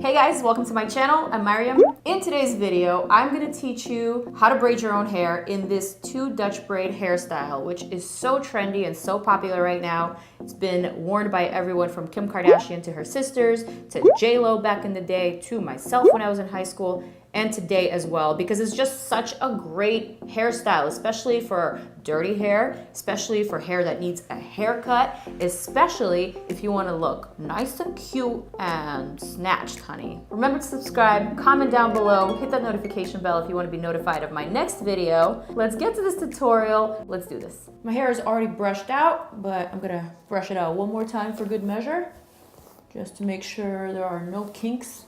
Hey guys, welcome to my channel. I'm Maryam. In today's video, I'm gonna teach you how to braid your own hair in this 2 Dutch braid hairstyle, which is so trendy and so popular right now. It's been worn by everyone from Kim Kardashian to her sisters, to J-Lo back in the day, to myself when I was in high school, and today as well, because it's just such a great hairstyle, especially for dirty hair, especially for hair that needs a haircut, especially if you want to look nice and cute and snatched, honey. Remember to subscribe, comment down below, hit that notification bell if you want to be notified of my next video. Let's get to this tutorial. Let's do this. My hair is already brushed out, but I'm gonna brush it out one more time for good measure, just to make sure there are no kinks.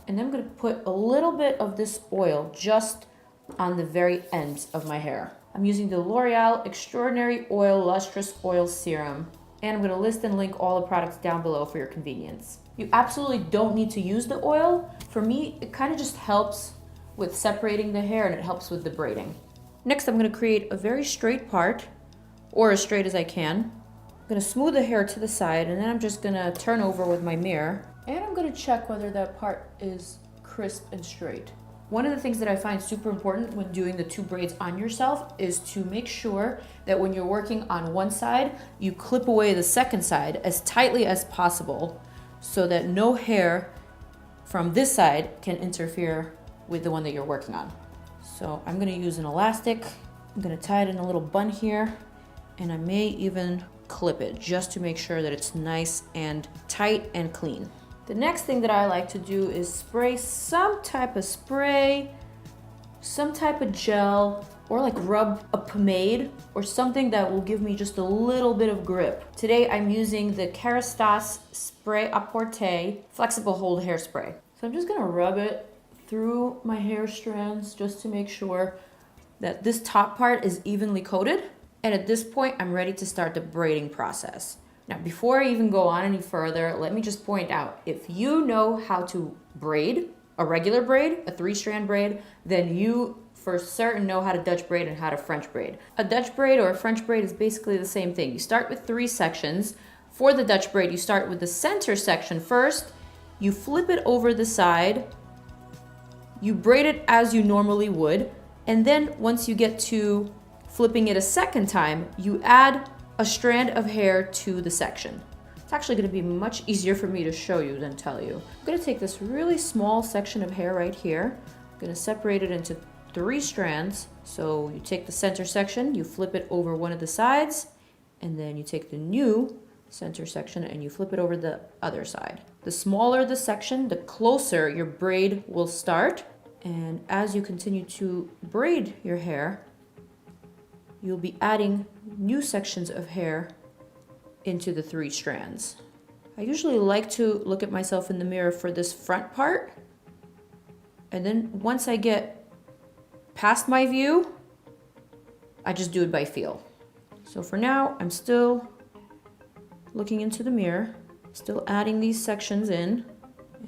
And then I'm gonna put a little bit of this oil just on the very ends of my hair. I'm using the L'Oreal Extraordinary Oil Lustrous Oil Serum. And I'm gonna list and link all the products down below for your convenience. You absolutely don't need to use the oil. For me, it kind of just helps with separating the hair and it helps with the braiding. Next, I'm gonna create a very straight part, or as straight as I can. I'm gonna smooth the hair to the side, and then I'm just gonna turn over with my mirror. And I'm gonna check whether that part is crisp and straight. One of the things that I find super important when doing the 2 braids on yourself is to make sure that when you're working on one side, you clip away the second side as tightly as possible so that no hair from this side can interfere with the one that you're working on. So I'm gonna use an elastic. I'm gonna tie it in a little bun here, and I may even clip it just to make sure that it's nice and tight and clean. The next thing that I like to do is spray some type of spray, some type of gel, or like rub a pomade or something that will give me just a little bit of grip. Today I'm using the Kerastase Spray Apporté Flexible Hold Hairspray. So I'm just gonna rub it through my hair strands just to make sure that this top part is evenly coated. And at this point, I'm ready to start the braiding process. Now, before I even go on any further, let me just point out, if you know how to braid, a regular braid, a 3-strand braid, then you for certain know how to Dutch braid and how to French braid. A Dutch braid or a French braid is basically the same thing. You start with 3 sections. For the Dutch braid, you start with the center section first, you flip it over the side, you braid it as you normally would, and then once you get to flipping it a second time, you add a strand of hair to the section. It's actually gonna be much easier for me to show you than tell you. I'm gonna take this really small section of hair right here. I'm gonna separate it into 3 strands. So you take the center section, you flip it over one of the sides, and then you take the new center section and you flip it over the other side. The smaller the section, the closer your braid will start. And as you continue to braid your hair, you'll be adding new sections of hair into the 3 strands. I usually like to look at myself in the mirror for this front part. And then once I get past my view, I just do it by feel. So for now, I'm still looking into the mirror, still adding these sections in,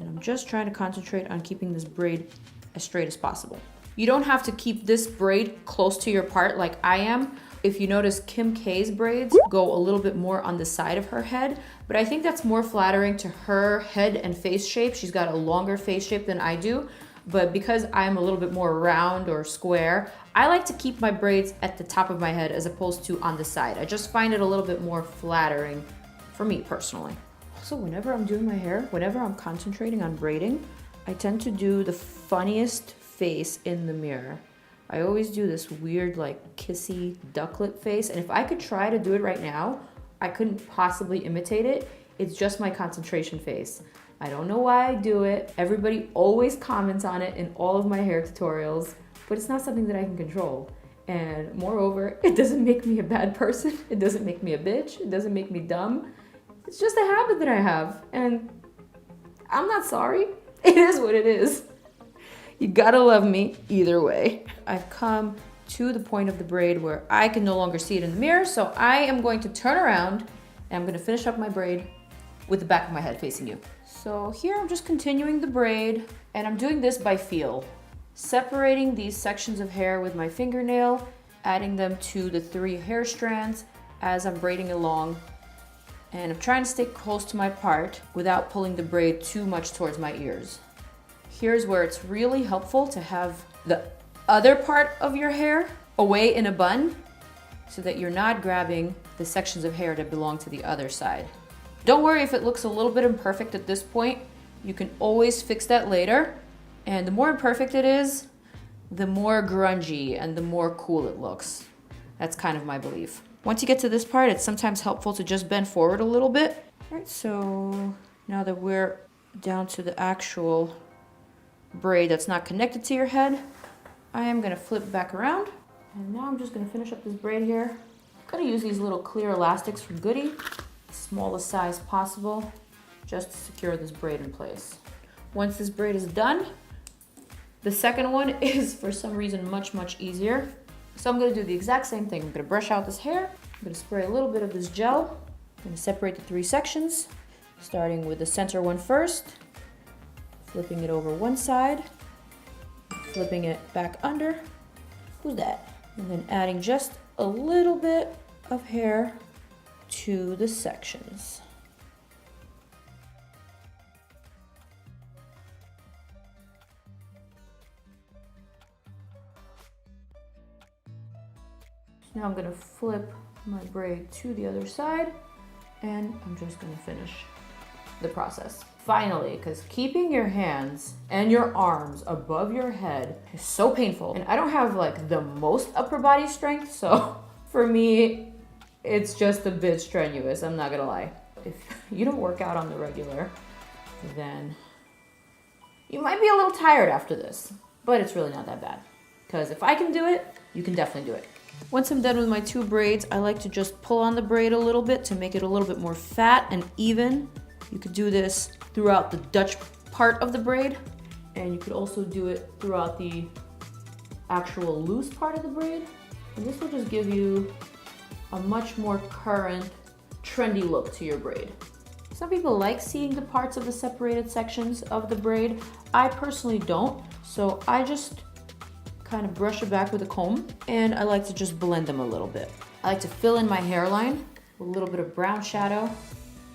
and I'm just trying to concentrate on keeping this braid as straight as possible. You don't have to keep this braid close to your part like I am. If you notice, Kim K's braids go a little bit more on the side of her head, but I think that's more flattering to her head and face shape. She's got a longer face shape than I do, but because I'm a little bit more round or square, I like to keep my braids at the top of my head as opposed to on the side. I just find it a little bit more flattering for me personally. Also, whenever I'm doing my hair, whenever I'm concentrating on braiding, I tend to do the funniest face in the mirror. I always do this weird like kissy duck lip face, and if I could try to do it right now, I couldn't possibly imitate it. It's just my concentration face. I don't know why I do it. Everybody always comments on it in all of my hair tutorials, but it's not something that I can control. And moreover, it doesn't make me a bad person. It doesn't make me a bitch. It doesn't make me dumb. It's just a habit that I have, and I'm not sorry. It is what it is. You gotta love me either way. I've come to the point of the braid where I can no longer see it in the mirror, so I am going to turn around and I'm gonna finish up my braid with the back of my head facing you. So here I'm just continuing the braid, and I'm doing this by feel. Separating these sections of hair with my fingernail, adding them to the 3 hair strands as I'm braiding along And I'm trying to stay close to my part without pulling the braid too much towards my ears. Here's where it's really helpful to have the other part of your hair away in a bun so that you're not grabbing the sections of hair that belong to the other side. Don't worry if it looks a little bit imperfect at this point. You can always fix that later. And the more imperfect it is, the more grungy and the more cool it looks. That's kind of my belief. Once you get to this part, it's sometimes helpful to just bend forward a little bit. All right, so now that we're down to the actual braid that's not connected to your head, I am gonna flip back around. And now I'm just gonna finish up this braid here. I'm gonna use these little clear elastics from Goody, the smallest size possible, just to secure this braid in place. Once this braid is done, the second one is for some reason much easier. So I'm gonna do the exact same thing. I'm gonna brush out this hair. I'm gonna spray a little bit of this gel. I'm gonna separate the 3 sections, starting with the center one first, flipping it over one side, flipping it back under. Who's that? And then adding just a little bit of hair to the sections. Now I'm gonna flip my braid to the other side and I'm just gonna finish the process. Finally, because keeping your hands and your arms above your head is so painful. And I don't have like the most upper body strength, so for me, it's just a bit strenuous, I'm not gonna lie. If you don't work out on the regular, then you might be a little tired after this, but it's really not that bad. Because if I can do it, you can definitely do it. Once I'm done with my 2 braids, I like to just pull on the braid a little bit to make it a little bit more fat and even. You could do this throughout the Dutch part of the braid, and you could also do it throughout the actual loose part of the braid. And this will just give you a much more current, trendy look to your braid. Some people like seeing the parts of the separated sections of the braid. I personally don't, so I just kind of brush it back with a comb, and I like to just blend them a little bit. I like to fill in my hairline with a little bit of brown shadow.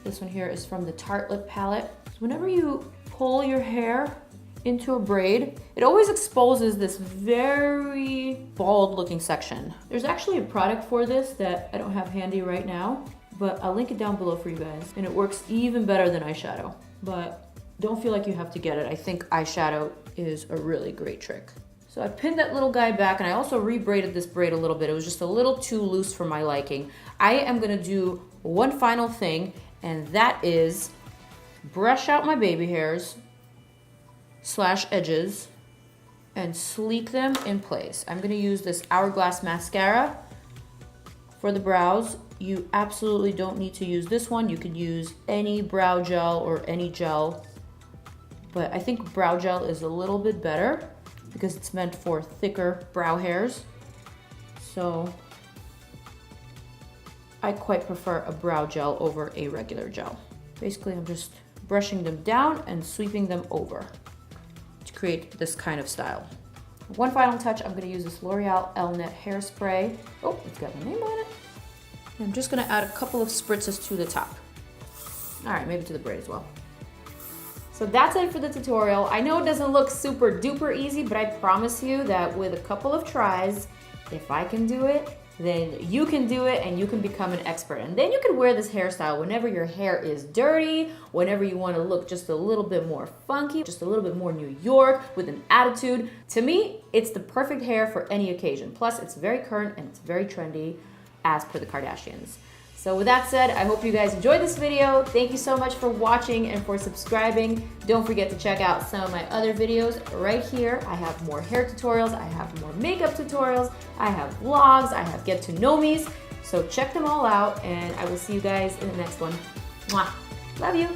This one here is from the Tartelette palette. So whenever you pull your hair into a braid, it always exposes this very bald looking section. There's actually a product for this that I don't have handy right now, but I'll link it down below for you guys. And it works even better than eyeshadow, but don't feel like you have to get it. I think eyeshadow is a really great trick. So I pinned that little guy back, and I also rebraided this braid a little bit. It was just a little too loose for my liking. I am gonna do one final thing, and that is brush out my baby hairs / edges and sleek them in place. I'm gonna use this Hourglass mascara for the brows. You absolutely don't need to use this one. You could use any brow gel or any gel, but I think brow gel is a little bit better because it's meant for thicker brow hairs. So I quite prefer a brow gel over a regular gel. Basically, I'm just brushing them down and sweeping them over to create this kind of style. One final touch, I'm gonna use this L'Oreal Elnet hairspray. Oh, it's got my name on it. And I'm just gonna add a couple of spritzes to the top. All right, maybe to the braid as well. So that's it for the tutorial. I know it doesn't look super duper easy, but I promise you that with a couple of tries, if I can do it, then you can do it and you can become an expert. And then you can wear this hairstyle whenever your hair is dirty, whenever you want to look just a little bit more funky, just a little bit more New York with an attitude. To me, it's the perfect hair for any occasion. Plus, it's very current and it's very trendy as per the Kardashians. So with that said, I hope you guys enjoyed this video. Thank you so much for watching and for subscribing. Don't forget to check out some of my other videos right here. I have more hair tutorials, I have more makeup tutorials, I have vlogs, I have get to know me's. So check them all out and I will see you guys in the next one. Mwah. Love you.